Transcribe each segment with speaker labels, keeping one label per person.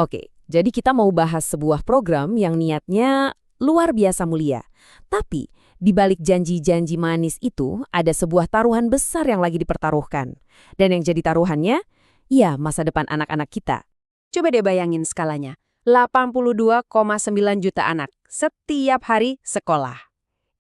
Speaker 1: Oke, jadi kita mau bahas sebuah program yang niatnya luar biasa mulia. Tapi, di balik janji-janji manis itu, ada sebuah taruhan besar yang lagi dipertaruhkan. Dan yang jadi taruhannya, ya masa depan anak-anak kita.
Speaker 2: Coba deh bayangin skalanya. 82,9 juta anak setiap hari sekolah.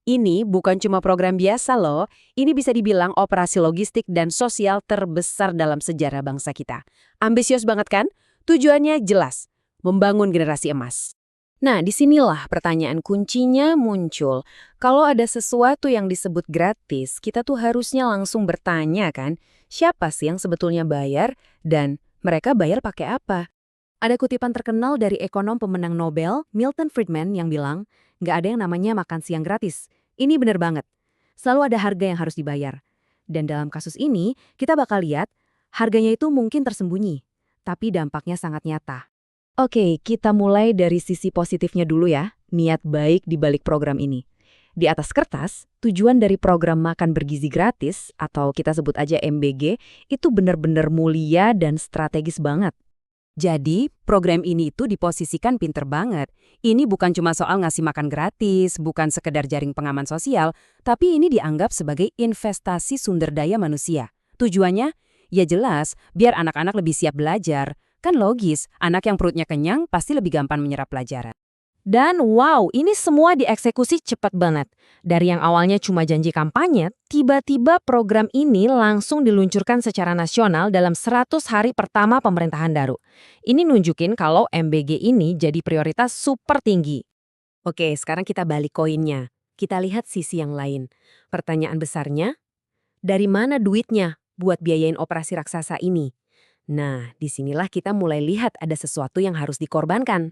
Speaker 2: Ini bukan cuma program biasa loh, ini bisa dibilang operasi logistik dan sosial terbesar dalam sejarah bangsa kita. Ambisius banget kan? Tujuannya jelas, membangun generasi emas.
Speaker 1: Nah, disinilah pertanyaan kuncinya muncul. Kalau ada sesuatu yang disebut gratis, kita tuh harusnya langsung bertanya kan, siapa sih yang sebetulnya bayar dan mereka bayar pakai apa? Ada kutipan terkenal dari ekonom pemenang Nobel, Milton Friedman, yang bilang, nggak ada yang namanya makan siang gratis. Ini bener banget. Selalu ada harga yang harus dibayar. Dan dalam kasus ini, kita bakal lihat, harganya itu mungkin tersembunyi, tapi dampaknya sangat nyata. Oke, kita mulai dari sisi positifnya dulu ya, niat baik di balik program ini. Di atas kertas, tujuan dari program makan bergizi gratis, atau kita sebut aja MBG, itu benar-benar mulia dan strategis banget. Jadi, program ini itu diposisikan pinter banget. Ini bukan cuma soal ngasih makan gratis, bukan sekedar jaring pengaman sosial, tapi ini dianggap sebagai investasi sumber daya manusia. Tujuannya? Ya jelas, biar anak-anak lebih siap belajar. Kan logis, anak yang perutnya kenyang pasti lebih gampang menyerap pelajaran. Dan wow, ini semua dieksekusi cepat banget. Dari yang awalnya cuma janji kampanye, tiba-tiba program ini langsung diluncurkan secara nasional dalam 100 hari pertama pemerintahan Daru. Ini nunjukin kalau MBG ini jadi prioritas super tinggi. Oke, sekarang kita balik koinnya. Kita lihat sisi yang lain. Pertanyaan besarnya, dari mana duitnya buat biayain operasi raksasa ini? Nah, disinilah kita mulai lihat ada sesuatu yang harus dikorbankan.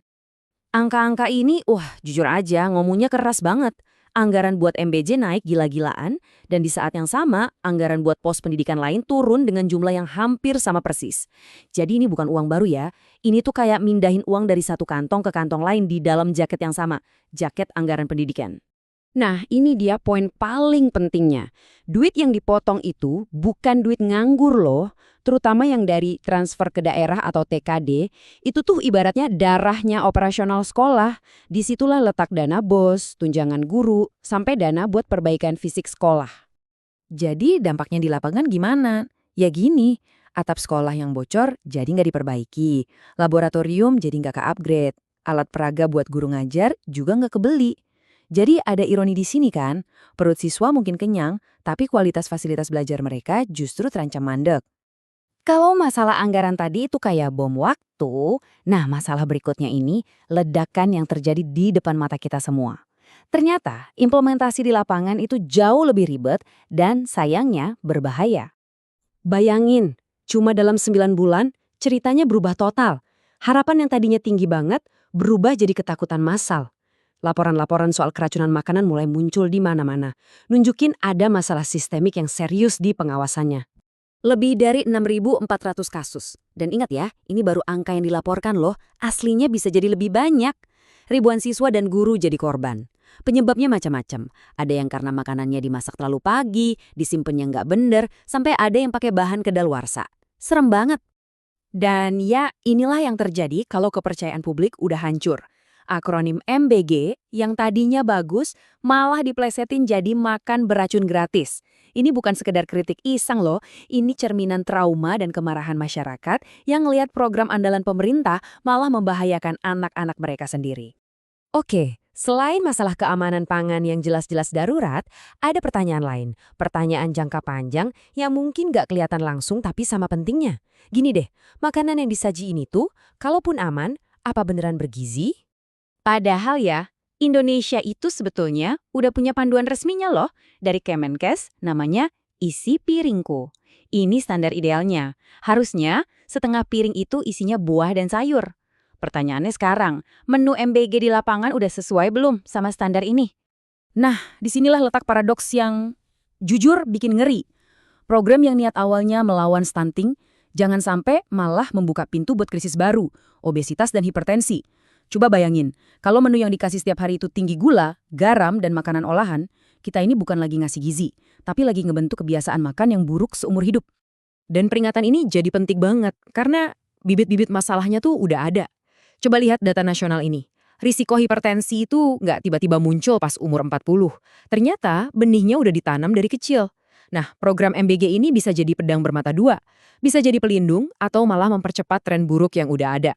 Speaker 1: Angka-angka ini, jujur aja ngomongnya keras banget. Anggaran buat MBJ naik gila-gilaan, dan di saat yang sama, anggaran buat pos pendidikan lain turun dengan jumlah yang hampir sama persis. Jadi ini bukan uang baru ya, ini tuh kayak mindahin uang dari satu kantong ke kantong lain di dalam jaket yang sama, jaket anggaran pendidikan. Nah, ini dia poin paling pentingnya. Duit yang dipotong itu bukan duit nganggur loh, terutama yang dari transfer ke daerah atau TKD, itu tuh ibaratnya darahnya operasional sekolah. Disitulah letak dana BOS, tunjangan guru, sampai dana buat perbaikan fisik sekolah. Jadi dampaknya di lapangan gimana? Ya gini, atap sekolah yang bocor jadi nggak diperbaiki, laboratorium jadi nggak ke-upgrade, alat peraga buat guru ngajar juga nggak kebeli. Jadi ada ironi di sini kan, perut siswa mungkin kenyang, tapi kualitas fasilitas belajar mereka justru terancam mandek. Kalau masalah anggaran tadi itu kayak bom waktu, nah masalah berikutnya ini ledakan yang terjadi di depan mata kita semua. Ternyata implementasi di lapangan itu jauh lebih ribet dan sayangnya berbahaya. Bayangin, cuma dalam 9 bulan ceritanya berubah total. Harapan yang tadinya tinggi banget berubah jadi ketakutan massal. Laporan-laporan soal keracunan makanan mulai muncul di mana-mana, nunjukin ada masalah sistemik yang serius di pengawasannya. Lebih dari 6.400 kasus. Dan ingat ya, ini baru angka yang dilaporkan loh, aslinya bisa jadi lebih banyak. Ribuan siswa dan guru jadi korban. Penyebabnya macam-macam. Ada yang karena makanannya dimasak terlalu pagi, disimpannya nggak bener, sampai ada yang pakai bahan kedaluarsa. Serem banget. Dan ya, inilah yang terjadi kalau kepercayaan publik udah hancur. Akronim MBG yang tadinya bagus malah diplesetin jadi makan beracun gratis. Ini bukan sekedar kritik iseng loh, ini cerminan trauma dan kemarahan masyarakat yang ngelihat program andalan pemerintah malah membahayakan anak-anak mereka sendiri. Oke, selain masalah keamanan pangan yang jelas-jelas darurat, ada pertanyaan lain. Pertanyaan jangka panjang yang mungkin nggak kelihatan langsung tapi sama pentingnya. Gini deh, makanan yang disaji ini tuh, kalaupun aman, apa beneran bergizi? Padahal ya, Indonesia itu sebetulnya udah punya panduan resminya loh dari Kemenkes, namanya Isi Piringku. Ini standar idealnya. Harusnya setengah piring itu isinya buah dan sayur. Pertanyaannya sekarang, menu MBG di lapangan udah sesuai belum sama standar ini? Nah, disinilah letak paradoks yang jujur bikin ngeri. Program yang niat awalnya melawan stunting, jangan sampai malah membuka pintu buat krisis baru, obesitas dan hipertensi. Coba bayangin, kalau menu yang dikasih setiap hari itu tinggi gula, garam, dan makanan olahan, kita ini bukan lagi ngasih gizi, tapi lagi ngebentuk kebiasaan makan yang buruk seumur hidup. Dan peringatan ini jadi penting banget, karena bibit-bibit masalahnya tuh udah ada. Coba lihat data nasional ini. Risiko hipertensi itu nggak tiba-tiba muncul pas umur 40. Ternyata benihnya udah ditanam dari kecil. Nah, program MBG ini bisa jadi pedang bermata dua. Bisa jadi pelindung atau malah mempercepat tren buruk yang udah ada.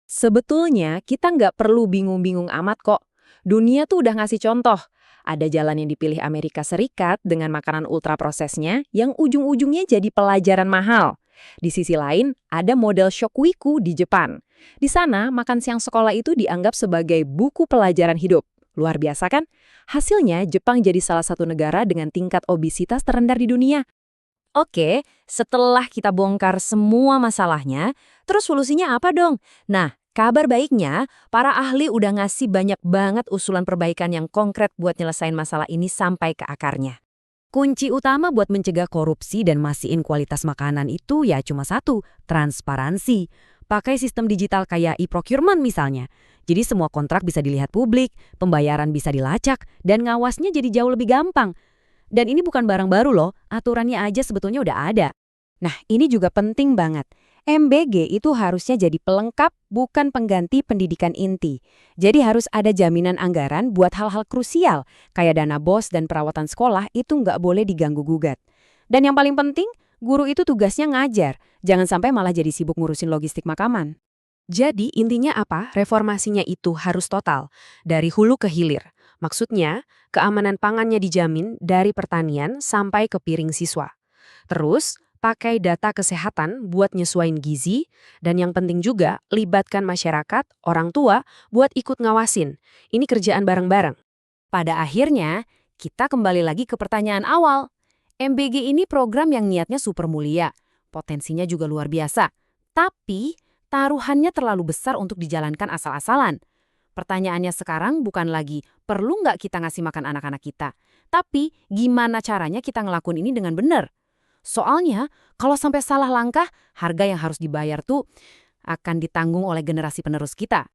Speaker 1: Sebetulnya kita nggak perlu bingung-bingung amat kok. Dunia tuh udah ngasih contoh. Ada jalan yang dipilih Amerika Serikat dengan makanan ultraprosesnya yang ujung-ujungnya jadi pelajaran mahal. Di sisi lain, ada model Shokuiku di Jepang. Di sana, makan siang sekolah itu dianggap sebagai buku pelajaran hidup. Luar biasa kan? Hasilnya, Jepang jadi salah satu negara dengan tingkat obesitas terendah di dunia. Oke, setelah kita bongkar semua masalahnya, terus solusinya apa dong? Nah, kabar baiknya, para ahli udah ngasih banyak banget usulan perbaikan yang konkret buat nyelesain masalah ini sampai ke akarnya. Kunci utama buat mencegah korupsi dan mastiin kualitas makanan itu ya cuma satu, transparansi. Pakai sistem digital kayak e-procurement misalnya. Jadi semua kontrak bisa dilihat publik, pembayaran bisa dilacak, dan ngawasnya jadi jauh lebih gampang. Dan ini bukan barang baru loh, aturannya aja sebetulnya udah ada. Nah, ini juga penting banget. MBG itu harusnya jadi pelengkap, bukan pengganti pendidikan inti. Jadi harus ada jaminan anggaran buat hal-hal krusial, kayak dana BOS dan perawatan sekolah itu nggak boleh diganggu-gugat. Dan yang paling penting, guru itu tugasnya ngajar, jangan sampai malah jadi sibuk ngurusin logistik makaman.
Speaker 2: Jadi intinya apa? Reformasinya itu harus total, dari hulu ke hilir. Maksudnya, keamanan pangannya dijamin dari pertanian sampai ke piring siswa. Terus, pakai data kesehatan buat nyesuain gizi, dan yang penting juga, libatkan masyarakat, orang tua, buat ikut ngawasin. Ini kerjaan bareng-bareng.
Speaker 1: Pada akhirnya, kita kembali lagi ke pertanyaan awal. MBG ini program yang niatnya super mulia, potensinya juga luar biasa. Tapi, taruhannya terlalu besar untuk dijalankan asal-asalan. Pertanyaannya sekarang bukan lagi, perlu nggak kita ngasih makan anak-anak kita? Tapi, gimana caranya kita ngelakuin ini dengan benar? Soalnya, kalau sampai salah langkah, harga yang harus dibayar tuh akan ditanggung oleh generasi penerus kita.